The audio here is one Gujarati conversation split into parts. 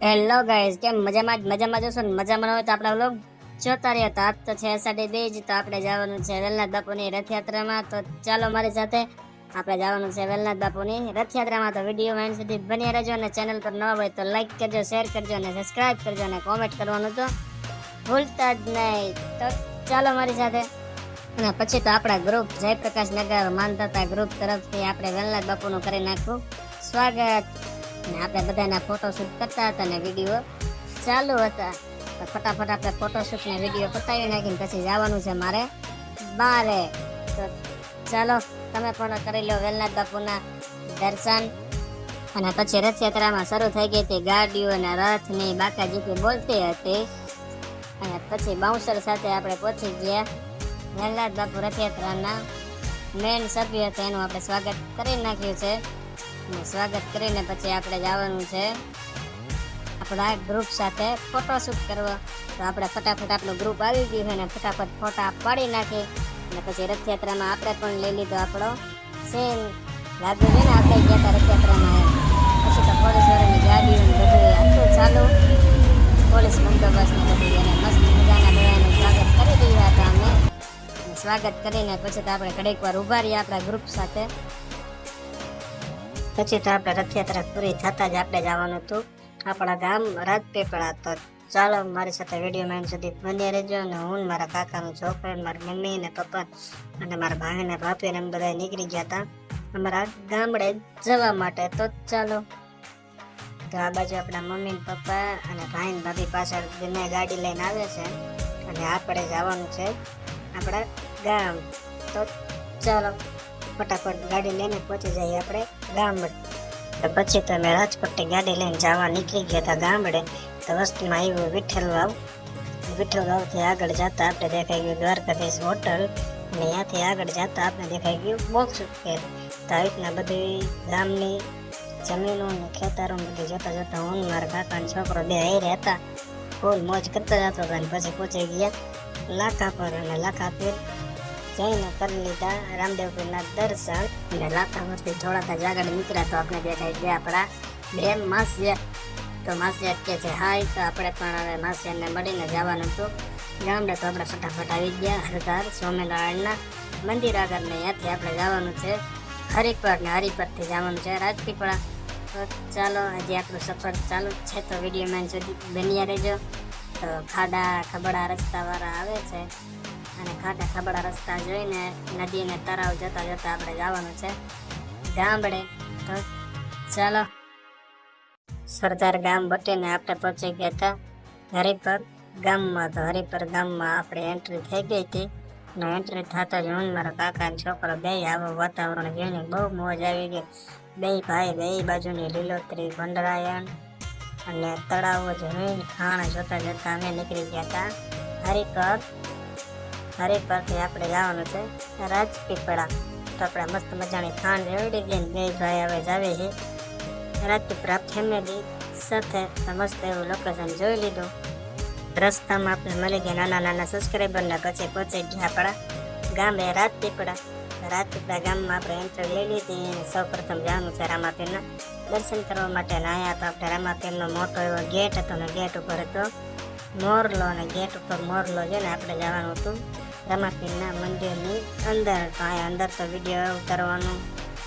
હેલો ગાઈઝ, કેમ મજામાં જોશો ને? મજામાં ન હોય તો આપણા વ્લોગ જોતા રહ્યો. તો આજ તો છે અષાઢી બીજ, તો આપણે જવાનું છે વેલનાથ બાપુની રથયાત્રામાં. તો ચાલો મારી સાથે આપણે જવાનું છે વેલનાથ બાપુની રથયાત્રામાં. તો વિડીયો માઇન્ડ સુધી બની રહેજો, અને ચેનલ પર નવા હોય તો લાઈક કરજો, શેર કરજો અને સબસ્ક્રાઇબ કરજો, અને કોમેન્ટ કરવાનું તો ભૂલતા જ નહીં. તો ચાલો મારી સાથે. અને પછી તો આપણા ગ્રુપ જયપ્રકાશ નગર માનતા ગ્રુપ તરફથી આપણે વેલનાથ બાપુનું કરી નાખવું સ્વાગત. ને આપણે બધાના ફોટોશૂટ કરતા હતા ને વિડીયો ચાલુ હતા. તો ફટાફટ આપણે ફોટોશૂટ ને વિડીયો પતાવી નાખીને પછી જવાનું છે મારે બારે. તો ચાલો તમે પણ કરી લો વેલનાથ બાપુના દર્શન. અને પછી રથયાત્રામાં શરૂ થઈ ગઈ હતી ગાડીઓ અને રથની બાકાજીકી બોલતી હતી. અને પછી બાઉન્સર સાથે આપણે પહોંચી ગયા વેલનાથ બાપુ રથયાત્રાના મેન સભ્ય હતા, એનું આપણે સ્વાગત કરી નાખ્યું છે. સ્વાગત કરીને પછી આપણે જવાનું છે આપણા ગ્રુપ સાથે ફોટોશૂટ કરવા. તો આપણે ફટાફટ આપણું ગ્રુપ આવી ગયું છે ને ફટાફટ ફોટા પાડી નાખી. અને પછી રથયાત્રામાં આપણે પણ લઈ લીધો આપણો સીન. લાગ્યું છે ને આપણે ગયા હતા રથયાત્રામાં. પછી તો પોલીસ વાળાની ગાડીઓ બધું આટલું ચાલુ, પોલીસ બંદોબસ્ત ને બધું, અને મસ્ત મજાના બધાનું સ્વાગત કરી રહ્યા હતા અમે. સ્વાગત કરીને પછી તો આપણે ઘડીક વાર ઉભા રહ્યા આપણા ગ્રુપ સાથે. પછી તો આપણે રથયાત્રા પૂરી થતા જ આપણે જવાનું હતું આપણા ગામ રાજપીપળા. તો ચાલો મારી સાથે વિડીયો માઇન્ડ સુધી બની રહેજો. અને હું મારા કાકાનું છોકરો, મારી મમ્મી ને પપ્પા અને મારા ભાઈ ને ભાભી ને બધા નીકળી ગયા હતા અમારા ગામડે જવા માટે. તો ચાલો, તો આ બાજુ આપણા મમ્મી પપ્પા અને ભાઈ ને ભાભી પાછળ બંને ગાડી લઈને આવે છે, અને આપણે જવાનું છે આપણા ગામ. તો ચાલો ફટાફટ ગાડી લઈને પહોંચી જઈએ આપણે ગામડે. તો પછી તો અમે રાજકોટની ગાડી લઈને જવા નીકળી ગયા હતા ગામડે. તો વસ્તીમાં આવ્યું વિઠ્ઠલ વાવથી આગળ જતા આપણે દેખાઈ ગયું દ્વારકાધીશ હોટલ, અને ત્યાંથી આગળ જતા આપણે દેખાઈ ગયું બોક્સ ઉકેલ. તો આવી રીતના બધી ગામની જમીનો અને ખેતરો બધી જોતા હું મારા કાકાનો છોકરો બે હારે હતા, ફૂલ મોજ કરતા જતો હતા. અને પછી પહોંચી ગયા લાખા પર, અને લાખા પર જઈને કરી લીધા રામદેવપીરના દર્શન. અને લાખાવરથી થોડા આગળ નીકળ્યા તો આપણે દેખાઈ ગયા આપણા બે માસિયા. તો માસિયા કે છે હાય. તો આપણે પણ હવે માસિયાને મળીને જવાનું હતું ગામડે. તો આપણે ફટાફટ આવી ગયા હરદાર સ્વામિનારાયણના મંદિર આગળ, ને ત્યાંથી આપણે જવાનું છે હરિપર, ને હરિપરથી જવાનું છે રાજપીપળા. તો ચાલો હજી આપણું સફર ચાલુ જ છે, તો વિડીયો મેન સુધી બન્યા રહેજો. તો ખાડા ખબડા રસ્તાવાળા આવે છે, અને ખાડા ખબડા રસ્તા જોઈને નદી અને તળાવ જતા આપણે જવાનું છે ગામડે. તો ચાલો સરદાર ગામ બટીને આપણે પહોંચી ગયા હતા હરિપર ગામમાં. તો હરિપર ગામમાં આપણે એન્ટ્રી થઈ ગઈ હતી, અને એન્ટ્રી થતા જ હું મારા કાકા અને છોકરો બે આવો વાતાવરણ જોઈને બહુ મોજ આવી ગઈ. બે ભાઈ બે બાજુની લીલોતરી ભંડરાયણ અને તળાવો જોઈને ખાણ જોતા અમે નીકળી ગયા હતા હરિપર. હરિપરથી આપણે જવાનું છે રાજપીપળા. તો આપણે મસ્ત મજાની ખાંડ રેવડી ગઈ, બે ભાઈ હવે જાવે છે રાજપીપળા ફેમિલી સાથે. મસ્ત એવું લોકેશન જોઈ લીધું. રસ્તામાં આપણે મળી ગયા નાના સબસ્ક્રાઈબરને. પછી પહોંચી ગયા આપણા ગામે રાજપીપળા. રાજપીપળા ગામમાં આપણે એન્ટ્રી લઈ લીધી, અને સૌ પ્રથમ જવાનું છે રામાપીરના દર્શન કરવા માટે. અને અહીંયા તો આપણે રામાપીરનો મોટો એવો ગેટ હતો, ને ગેટ ઉપર હતો મોરલો, અને ગેટ ઉપર મોરલો જોઈને આપણે જવાનું હતું રામાપીરના મંદિરની અંદર. તો અહીંયા અંદર તો વિડીયો ઉતારવાનું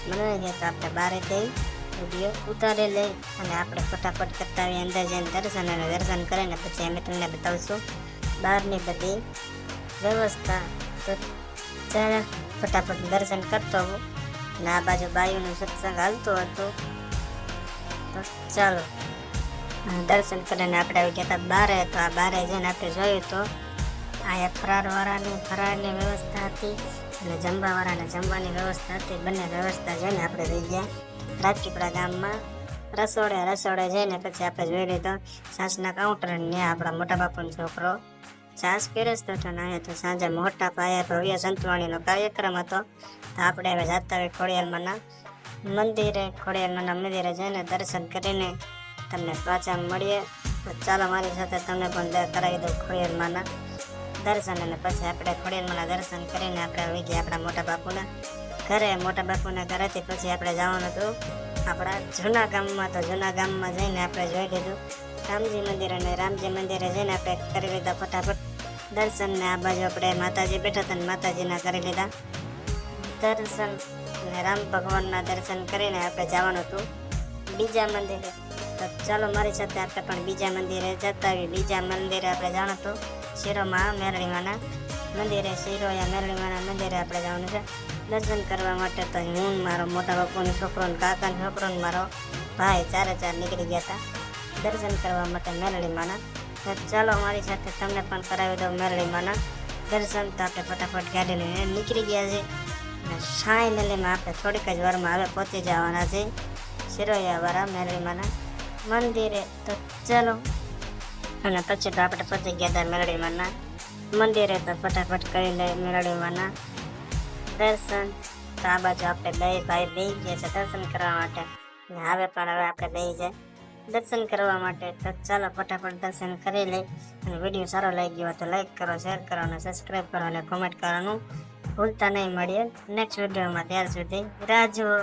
મને છે, તો આપણે બહારેથી વિડીયો ઉતારી લઈ અને આપણે ફટાફટ કરતા આવીએ અંદર જઈને દર્શન. અને દર્શન કરીને પછી અમે તમને બતાવશું બહારની બધી વ્યવસ્થા. તો ચાલો ફટાફટ દર્શન કરતો હોઉં, અને આ બાજુ બાયુનું સત્સંગ હાલતું હતું. તો ચાલો દર્શન કરીને આપણે આવી ગયા હતા બારે. તો આ બારે જઈને આપણે જોયું તો અહીંયા ફરારની વ્યવસ્થા હતી, અને જમવાવાળાને જમવાની વ્યવસ્થા હતી. બંને વ્યવસ્થા જોઈને આપણે રહી ગયા રાજપીપળા ગામમાં રસોડે જઈને પછી આપણે જોઈ લીધો છાસના કાઉન્ટર. ને આપણા મોટા બાપુનો છોકરો છાસ પીરસતો હતો. ને અહીંયા તો સાંજે મોટા પાયે ભવ્ય સંતવાણીનો કાર્યક્રમ હતો. તો આપણે હવે જતા હોય ખોડિયારમાંના મંદિરે જઈને દર્શન કરીને તમને પાછા મળીએ. તો ચાલો મારી સાથે તમને પણ કરાવી દઉં ખોડિયારમાંના દર્શન. અને પછી આપણે ખોડિયારમાંના દર્શન કરીને આપણે આવી ગયા આપણા મોટા બાપુના ઘરેથી પછી આપણે જવાનું હતું આપણા જૂના ગામમાં. તો જૂના ગામમાં જઈને આપણે જોઈ લીધું રામજી મંદિર, અને રામજી મંદિરે જઈને આપણે કરી લીધા ફટાફટ દર્શન. ને આ બાજુ આપણે માતાજી બેઠા હતા, ને માતાજીના કરી લીધા દર્શન. અને રામ ભગવાનના દર્શન કરીને આપણે જવાનું હતું બીજા મંદિરે. તો ચાલો મારી સાથે આપણે પણ બીજા મંદિરે જતા આવીએ. બીજા મંદિરે આપણે જવાનું હતું શિરોમાં મેરડીમાના મંદિરે. શિરોયા મેરડીમાના મંદિરે આપણે જવાનું છે દર્શન કરવા માટે. તો હું, મારો મોટા બાપુનો છોકરો, ને કાકાનો છોકરો, ને મારો ભાઈ ચારે નીકળી ગયા હતા દર્શન કરવા માટે મેરડીમાના. તો ચાલો મારી સાથે તમને પણ કરાવી દઉં મેરડીમાના દર્શન. તો આપણે ફટાફટ ગાડી લઈને નીકળી ગયા છે. અને ફાઇનલીમાં આપણે થોડીક જ વારમાં હવે પહોંચી જવાના છે શિરોયાવાળા મેરડીમાના મંદિરે. તો ચાલો, અને પછી તો આપણે પહોંચી ગયા હતા મેરડીમાના મંદિરે. તો ફટાફટ કરી લઈએ મેરડીમાના દર્શન. તો આ બાજુ આપણે બે ભાઈ બેસી ગયા છે દર્શન કરવા માટે. હવે આપણે બેસી જાય દર્શન કરવા માટે. તો ચાલો ફટાફટ દર્શન કરી લઈ. અને વિડીયો સારો લાગી ગયો તો લાઈક કરો, શેર કરો, અને સબસ્ક્રાઈબ કરો, અને કોમેન્ટ કરવાનું ભૂલતા નહીં. મળીએ નેક્સ્ટ વિડીયોમાં. ત્યાર સુધી રાહ જુઓ.